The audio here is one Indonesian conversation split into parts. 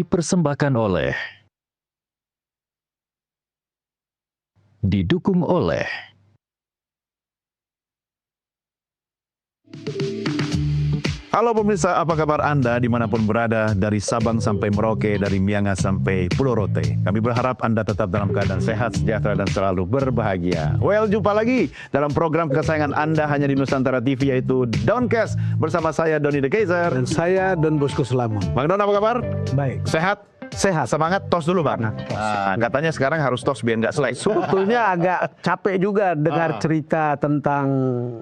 dipersembahkan oleh, didukung oleh Halo pemirsa, apa kabar Anda dimanapun berada, dari Sabang sampai Merauke, dari Miangas sampai Pulau Rote. Kami berharap Anda tetap dalam keadaan sehat, sejahtera, dan selalu berbahagia. Well, jumpa lagi dalam program kesayangan Anda hanya di Nusantara TV, yaitu Downcast. Bersama saya, Doni The Kaiser. Dan saya, Don Bosco Selamat. Bang Don, apa kabar? Baik. Sehat? Sehat. Semangat, tos dulu Bang. Katanya sekarang harus tos biar nggak selek. Sebetulnya agak capek juga dengar cerita tentang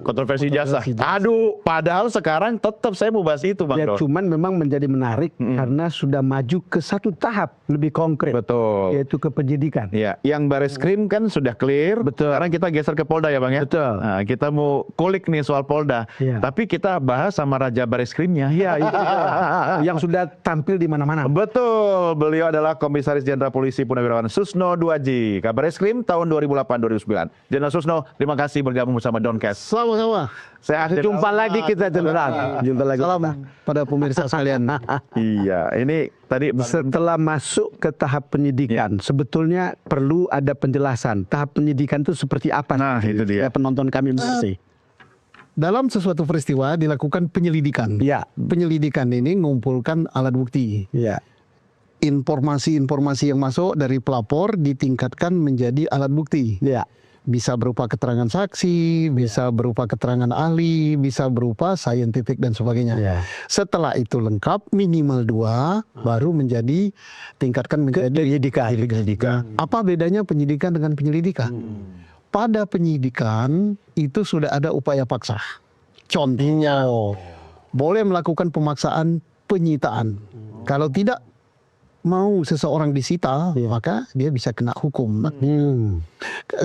Kontroversi jasa. Aduh, padahal sekarang tetap saya mau bahas itu Bang ya, Don. cuman memang menjadi menarik karena sudah maju ke satu tahap lebih konkret. Betul. Yaitu ke penyidikan. Ya, yang Bareskrim kan sudah clear. Betul. Sekarang kita geser ke Polda ya Bang ya. Betul. Nah, kita mau kulik nih soal Polda. Ya. Tapi kita bahas sama Raja Bareskrimnya. Ya, itu yang sudah tampil di mana-mana. Betul. Beliau adalah Komisaris Jenderal Polisi Purnawirawan Susno Duaji. Kabareskrim tahun 2008-2009. Jenderal Susno, terima kasih bergabung bersama Downcast. Sama-sama. Sehat. Jumpa lagi kita, Jenderal. Jumpa lagi. Salam pada pemirsa sekalian. Iya, ini tadi Setelah masuk ke tahap penyidikan, sebetulnya perlu ada penjelasan. Tahap penyidikan itu seperti apa? Nah, itu dia. Ya, penonton kami mesti. Dalam sesuatu peristiwa dilakukan penyelidikan. Ya. Penyelidikan ini mengumpulkan alat bukti. Ya. Informasi-informasi yang masuk dari pelapor ditingkatkan menjadi alat bukti. Ya. Bisa berupa keterangan saksi, bisa berupa keterangan ahli, bisa berupa scientific dan sebagainya. Ya. Setelah itu lengkap, minimal 2, baru menjadi tingkatkan menjadi Penyidikan. Apa bedanya penyidikan dengan penyelidikan? Pada penyidikan itu sudah ada upaya paksa. Contohnya, boleh melakukan pemaksaan penyitaan. Kalau tidak mau seseorang disita, maka dia bisa kena hukum.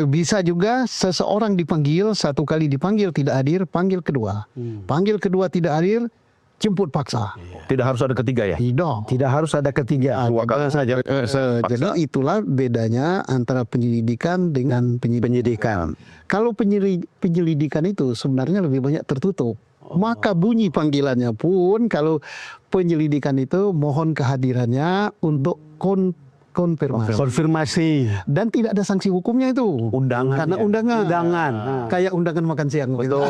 Bisa juga seseorang dipanggil, satu kali dipanggil tidak hadir, panggil kedua. Panggil kedua tidak hadir, jemput paksa. tidak harus ada ketiga ya. Tidak harus ada ketiga. Dua kali saja. Jadi itulah bedanya antara penyelidikan dengan penyidikan. Kalau penyelidikan itu sebenarnya lebih banyak tertutup. Maka bunyi panggilannya pun kalau penyelidikan itu mohon kehadirannya untuk konfirmasi. Dan tidak ada sanksi hukumnya itu. Undangan. Karena Ya. undangan. Kayak undangan makan siang. Betul.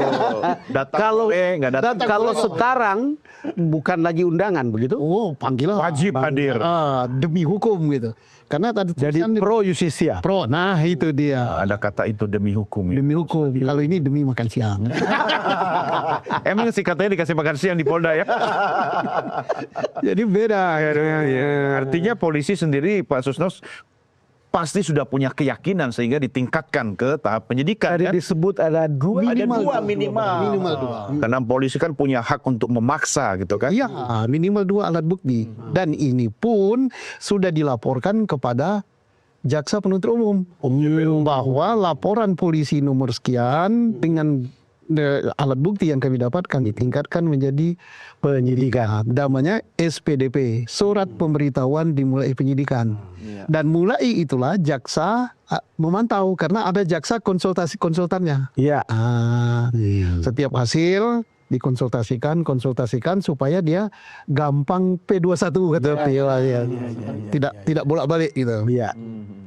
Kalau datang. sekarang bukan lagi undangan begitu. Oh, panggilan. Wajib hadir. Demi hukum gitu. Karena tadi Jadi tulisan pro justisia. pro. Nah, itu dia. Ada kata itu demi hukum ya. Demi hukum. Kalau ini demi makan siang. Emang sih katanya dikasih makan siang di Polda ya. Jadi beda. Artinya polisi sendiri Pak Susnos pasti sudah punya keyakinan sehingga ditingkatkan ke tahap penyidikan. Tadi Kan? disebut ada dua Minimal 2. Karena polisi kan punya hak untuk memaksa gitu kan. Iya, minimal 2 alat bukti. Dan ini pun sudah dilaporkan kepada jaksa penuntut umum bahwa laporan polisi nomor sekian dengan alat bukti yang kami dapatkan ditingkatkan menjadi penyidikan. Namanya SPDP, surat pemberitahuan dimulai penyidikan. Dan mulai itulah jaksa memantau karena ada jaksa konsultannya. Ya. Setiap hasil dikonsultasikan supaya dia gampang P21 kata tidak bolak-balik gitu. Ya.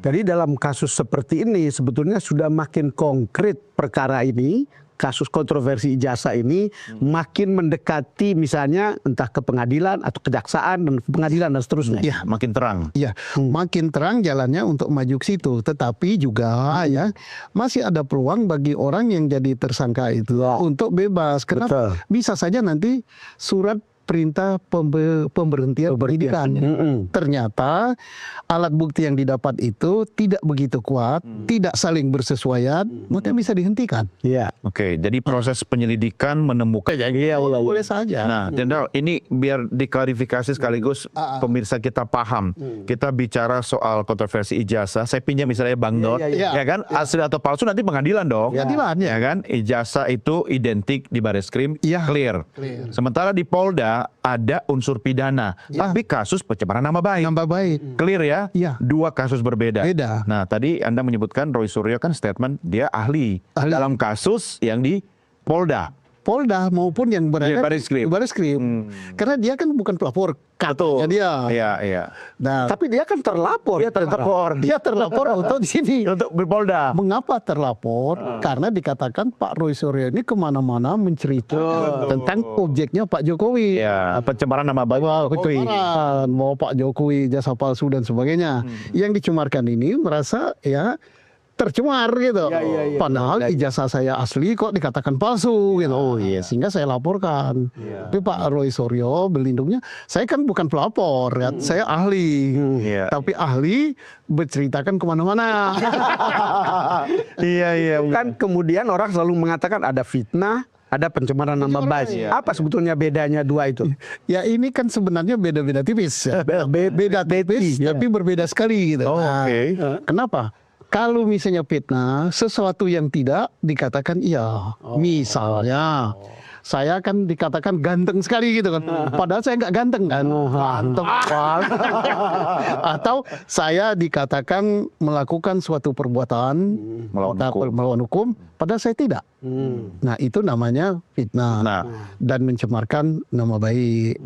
Jadi dalam kasus seperti ini sebetulnya sudah makin konkret perkara ini. Kasus kontroversi ijazah ini makin mendekati misalnya entah ke pengadilan atau kejaksaan dan pengadilan dan seterusnya. Ya, makin terang. Ya, makin terang jalannya untuk maju ke situ. Tetapi juga ya masih ada peluang bagi orang yang jadi tersangka itu untuk bebas. Kenapa? Bisa saja nanti surat perintah pemberhentian penyidikan. Ternyata alat bukti yang didapat itu tidak begitu kuat, tidak saling bersesuaian, maka bisa dihentikan. Iya. Oke, jadi proses penyelidikan menemukan. Boleh saja. Nah, Jenderal, ini biar diklarifikasi sekaligus pemirsa kita paham. Kita bicara soal kontroversi ijazah. Saya pinjam misalnya Bang Don, ya kan? Asli atau palsu nanti pengadilan dong. Pengadilan, ya kan? Ijazah itu identik di Bareskrim, clear. Sementara di Polda ada unsur pidana, tapi kasus pencemaran nama baik. Nama baik. Clear ya? Iya. Dua kasus berbeda. Beda. Nah, tadi Anda menyebutkan Roy Suryo kan statement dia ahli dalam kasus yang di Polda. Polda maupun yang berada Di Baris Krim. Karena dia kan bukan pelapor, katanya dia. Iya, iya. Nah, Tapi dia kan terlapor. Dia terlapor. dia terlapor untuk di sini. Untuk Polda. Mengapa terlapor? Karena dikatakan Pak Roy Suryo ini kemana-mana menceritakan tentang objeknya Pak Jokowi. Ya, pencemaran nama baik. Pencemaran, mau Pak Jokowi jasa palsu dan sebagainya. Yang dicemarkan ini merasa ya tercemar gitu. Padahal ijazah saya asli kok dikatakan palsu gitu. Oh iya, sehingga saya laporkan. Tapi Pak Roy Suryo berlindungnya, saya kan bukan pelapor, ya. Saya ahli. Iya. Tapi ahli berceritakan kemana-mana. Iya, iya. Kan kemudian orang selalu mengatakan ada fitnah, ada pencemaran nama baik. Apa sebetulnya bedanya dua itu? Ya ini kan sebenarnya beda-beda tipis. Ya. Beda tipis, tapi berbeda sekali gitu. Oh, Nah, oke. Kenapa? Kalau misalnya fitnah, sesuatu yang tidak dikatakan iya. Misalnya, saya kan dikatakan ganteng sekali gitu kan. Padahal saya nggak ganteng kan. Ganteng. Atau saya dikatakan melakukan suatu perbuatan melawan hukum, padahal saya tidak. Nah itu namanya fitnah. Nah. Dan mencemarkan nama baik.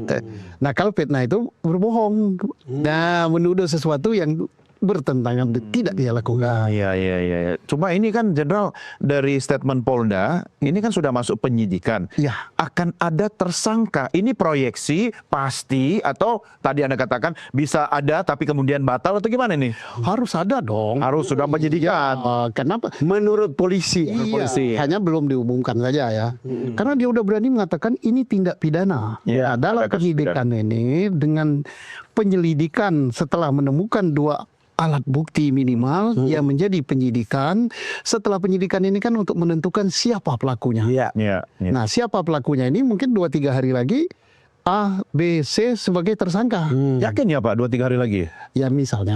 Nah kalau fitnah itu berbohong. Nah menuduh sesuatu yang bertentangan tidak dia lakukan. Iya, iya, iya. Cuma ini kan Jenderal dari statement Polda, ini kan sudah masuk penyidikan. Ya. Akan ada tersangka. Ini proyeksi pasti atau tadi Anda katakan bisa ada tapi kemudian batal atau gimana nih? Harus ada dong. Harus sudah penyidikan. Kenapa? Menurut polisi. polisi. Hanya belum diumumkan saja ya. Karena dia udah berani mengatakan ini tindak pidana. Ya, Dalam ada kasus penyidikan ini dengan penyelidikan setelah menemukan 2 alat bukti minimal yang menjadi penyidikan. Setelah penyidikan ini kan untuk menentukan siapa pelakunya. Iya. Iya, iya. Nah, siapa pelakunya ini mungkin 2-3 hari lagi A, B, C sebagai tersangka. Yakin ya Pak 2-3 hari lagi? Ya misal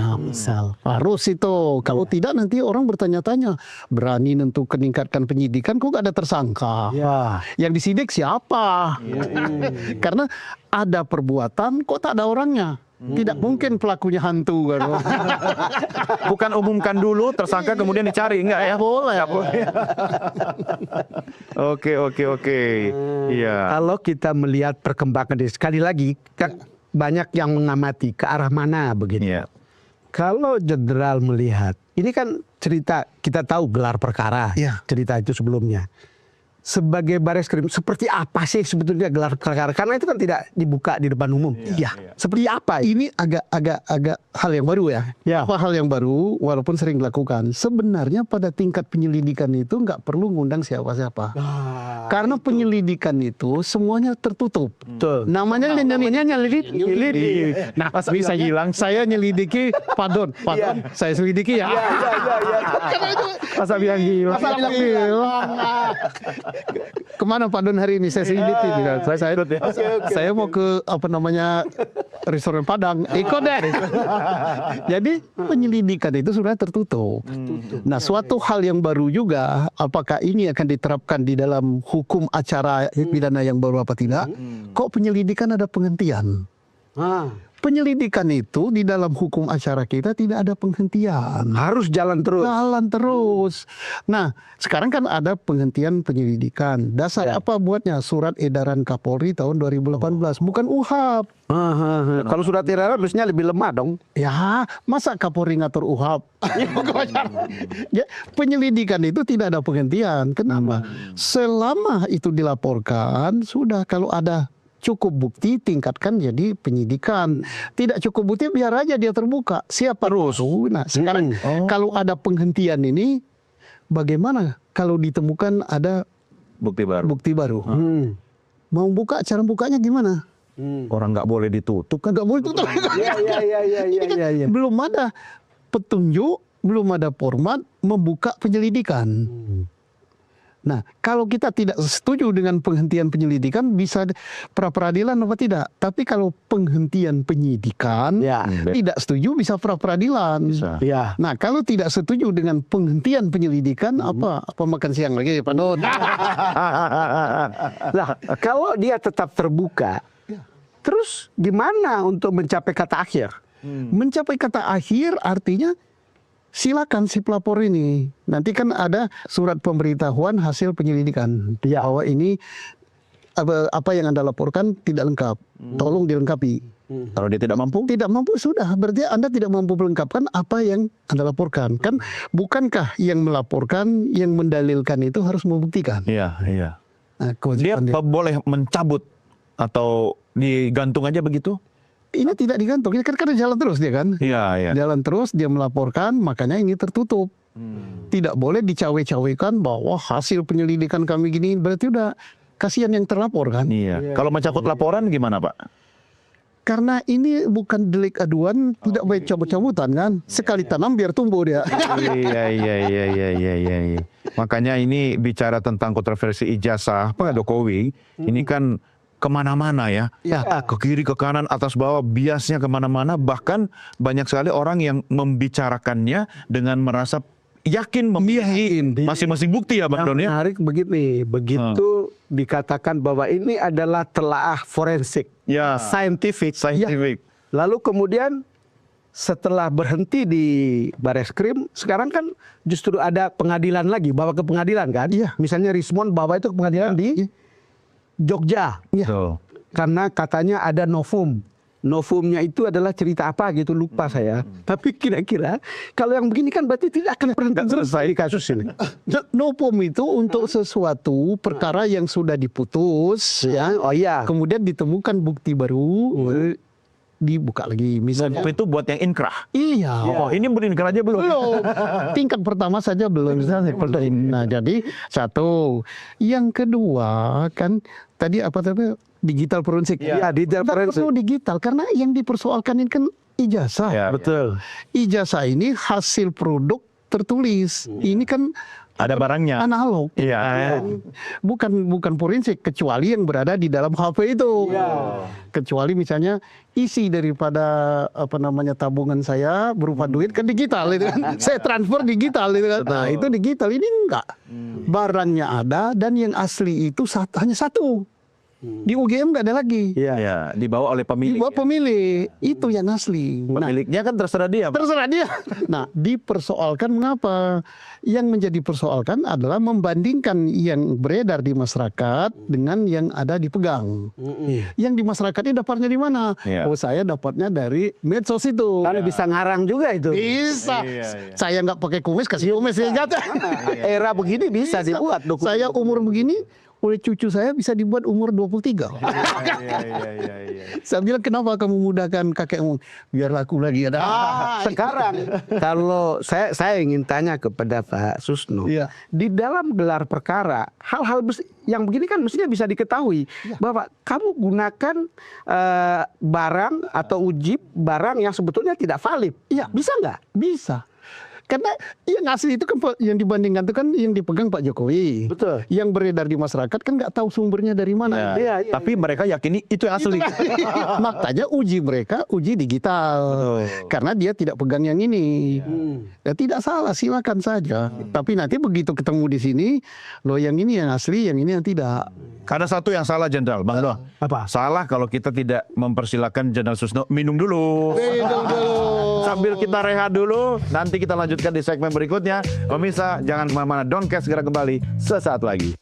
harus itu. Kalau tidak nanti orang bertanya-tanya, berani nentukan meningkatkan penyidikan kok gak ada tersangka. Ya. Yang disidik siapa? Karena ada perbuatan kok tak ada orangnya. Tidak mungkin pelakunya hantu kan. Bukan umumkan dulu tersangka kemudian dicari, enggak ya? Boleh. Oke. Iya. Kalau kita melihat perkembangan ini, sekali lagi kan banyak yang mengamati ke arah mana begitu. Iya. Kalau Jenderal melihat, ini kan cerita kita tahu gelar perkara, Iya. cerita itu sebelumnya. Sebagai Baris Krim, seperti apa sih sebetulnya gelar perkara? Karena itu kan tidak dibuka di depan umum. Iya. Seperti apa? Ini agak hal yang baru ya. Ya. Apa hal yang baru walaupun sering dilakukan. Sebenarnya pada tingkat penyelidikan itu nggak perlu ngundang siapa-siapa. Karena penyelidikan itu semuanya tertutup. Betul. Namanya nyelidiki. Nah, bisa hilang saya nyelidiki Padon, saya selidiki ya. Masa bilang gila. Kemana Pak Don hari ini saya selidiki? Saya mau ke restoran Padang. Ikut deh. Jadi penyelidikan itu sudah tertutup. Nah, suatu hal yang baru juga, apakah ini akan diterapkan di dalam hukum acara pidana yang baru apa tidak? Kok penyelidikan ada penghentian? Penyelidikan itu di dalam hukum acara kita tidak ada penghentian. Harus jalan terus. Jalan terus. Nah, sekarang kan ada penghentian penyelidikan. Dasar apa buatnya? Surat edaran Kapolri tahun 2018, bukan UHAP. Kalau sudah tidak harusnya lebih lemah dong. Ya, masa Kapolri ngatur UHAP? Ya, penyelidikan itu tidak ada penghentian. Kenapa? Selama itu dilaporkan, sudah kalau ada cukup bukti tingkatkan jadi penyidikan. Tidak cukup bukti biar aja dia terbuka. Siapa terus? Nah, sekarang kalau ada penghentian ini bagaimana kalau ditemukan ada Bukti baru. Mau buka, cara bukanya gimana? Orang nggak boleh ditutup kan? Nggak boleh tutup. Iya. Belum ada petunjuk, belum ada format membuka penyelidikan. Nah, kalau kita tidak setuju dengan penghentian penyelidikan, bisa pra-peradilan apa tidak. Tapi kalau penghentian penyidikan, tidak setuju bisa pra-peradilan. Ya. Nah, kalau tidak setuju dengan penghentian penyelidikan, apa makan siang lagi, Pak Don? Nah, kalau dia tetap terbuka, terus gimana untuk mencapai kata akhir? Mencapai kata akhir artinya silakan si pelapor ini. Nanti kan ada surat pemberitahuan hasil penyelidikan bahwa ini apa yang Anda laporkan tidak lengkap. Tolong dilengkapi. Kalau dia tidak mampu? Tidak mampu sudah, berarti Anda tidak mampu melengkapkan apa yang Anda laporkan. Kan bukankah yang melaporkan, yang mendalilkan itu harus membuktikan. Iya, iya. Nah, Dia kewajiban boleh mencabut atau digantung aja begitu? ini tidak digantung, ini kan karena jalan terus dia kan. Iya, iya. Jalan terus, dia melaporkan, makanya ini tertutup. Tidak boleh dicawe-cawekan bahwa hasil penyelidikan kami gini, berarti udah kasihan yang terlapor kan. Iya. Kalau mencabut laporan gimana, Pak? Karena ini bukan delik aduan, tidak baik cabut-cabutan kan. Sekali tanam biar tumbuh dia. Iya. Makanya ini bicara tentang kontroversi ijazah Pak Jokowi, ini kan kemana-mana ya. Ya. Ke kiri, ke kanan, atas bawah, biasnya kemana-mana. Bahkan banyak sekali orang yang membicarakannya dengan merasa yakin memiliki masing-masing bukti ya Bang Don ya. Menarik begini, begitu dikatakan bahwa ini adalah telaah forensik, Ya. scientific. Scientific. Lalu kemudian setelah berhenti di Bareskrim, sekarang kan justru ada pengadilan lagi, bawa ke pengadilan kan? Iya. Misalnya Rismon bawa itu ke pengadilan di Jogja, Betul. karena katanya ada novum. Novumnya itu adalah cerita apa gitu, lupa saya. Tapi kira-kira kalau yang begini kan berarti tidak akan pernah selesai kasus ini. Novum itu untuk sesuatu perkara yang sudah diputus, ya. Oh iya. Kemudian ditemukan bukti baru, dibuka lagi misalnya. Novum itu buat yang inkrah. Iya. Oh, ini berinkrah aja belum? Belum. Tingkat pertama saja belum. Nah, jadi satu. Yang kedua kan tadi apa tadi digital forensik. Iya, digital Nggak forensik. perlu digital karena yang dipersoalkan ini kan ijazah. Ya, Betul. Ijazah ini hasil produk tertulis. Ini kan Ada barangnya. analog. Iya. Bukan forensik kecuali yang berada di dalam HP itu. Kecuali misalnya isi daripada tabungan saya berupa duit kan digital itu kan. Saya transfer digital itu kan. Nah, itu digital, ini enggak. Barangnya ada dan yang asli itu hanya satu. Di UGM nggak ada lagi. Ya, dibawa oleh pemilik. Dibawa pemilik, itu yang asli. Nah, Pemiliknya kan terserah dia. Pak. terserah dia. Nah, dipersoalkan mengapa? Yang menjadi persoalkan adalah membandingkan yang beredar di masyarakat dengan yang ada dipegang. Yang di masyarakat ini dapatnya di mana? Iya. Oh, saya dapatnya dari medsos itu. Kan bisa ngarang juga itu. Bisa. Iya. Saya nggak pakai kumis, kasih kumis ya jatuh. Era begini bisa dibuat dokumen. Saya umur begini, oleh cucu saya bisa dibuat umur 23. Iya. Saya bilang, kenapa kamu mudahkan kakekmu? Biar laku lagi ada. Sekarang kalau saya ingin tanya kepada Pak Susno, Iya. di dalam gelar perkara hal-hal yang begini kan mestinya bisa diketahui bahwa kamu gunakan barang atau uji barang yang sebetulnya tidak valid. Iya. Bisa nggak? Bisa. Karena yang asli itu kan yang dibandingkan itu kan yang dipegang Pak Jokowi. Betul. Yang beredar di masyarakat kan nggak tahu sumbernya dari mana. Iya. Tapi mereka yakini itu yang asli. Makanya uji mereka uji digital. Betul. Karena dia tidak pegang yang ini. Ya, tidak salah, silakan saja. Tapi nanti begitu ketemu di sini, loh yang ini yang asli, yang ini yang tidak. Ada satu yang salah Jenderal, Bang Don. Apa? Salah kalau kita tidak mempersilahkan Jenderal Susno minum dulu. Sambil kita rehat dulu, nanti kita lanjutkan di segmen berikutnya. Pemirsa, jangan kemana-mana. Doncast segera kembali sesaat lagi.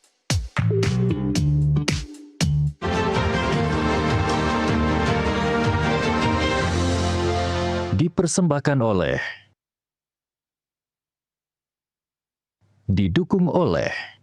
Dipersembahkan oleh, didukung oleh